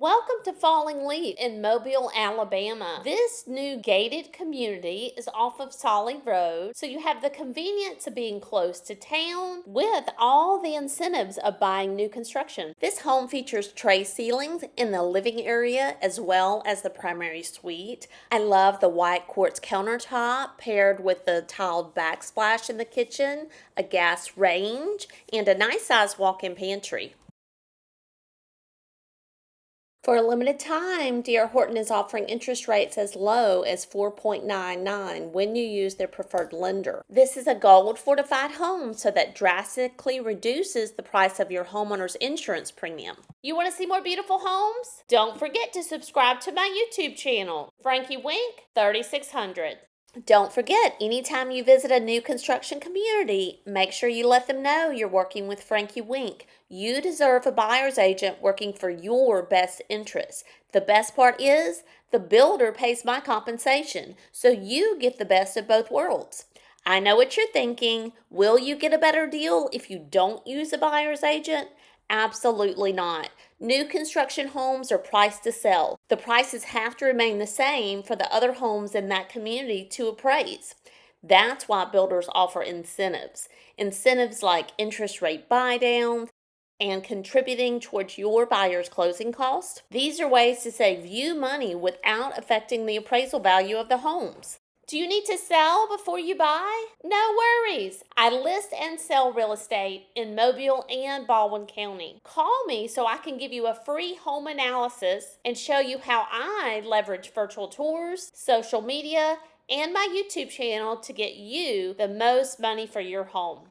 Welcome to Falling Leaf in Mobile, Alabama. This new gated community is off of Solid Road, so you have the convenience of being close to town with all the incentives of buying new construction. This home features tray ceilings in the living area as well as the primary suite. I love the white quartz countertop paired with the tiled backsplash in the kitchen, a gas range, and a nice sized walk-in pantry. For a limited time, D.R. Horton is offering interest rates as low as 4.99 when you use their preferred lender. This is a gold fortified home, so that drastically reduces the price of your homeowner's insurance premium. You want to see more beautiful homes? Don't forget to subscribe to my YouTube channel, Frankie Wink 3600. Don't forget, anytime you visit a new construction community, make sure you let them know you're working with Frankie Wink. You deserve a buyer's agent working for your best interests. The best part is, the builder pays my compensation, so you get the best of both worlds. I know what you're thinking. Will you get a better deal if you don't use a buyer's agent? Absolutely not. New construction homes are priced to sell. The prices have to remain the same for the other homes in that community to appraise. That's why builders offer incentives. Incentives like interest rate buy downs and contributing towards your buyer's closing costs. These are ways to save you money without affecting the appraisal value of the homes. Do you need to sell before you buy? No worries. I list and sell real estate in Mobile and Baldwin County. Call me so I can give you a free home analysis and show you how I leverage virtual tours, social media, and my YouTube channel to get you the most money for your home.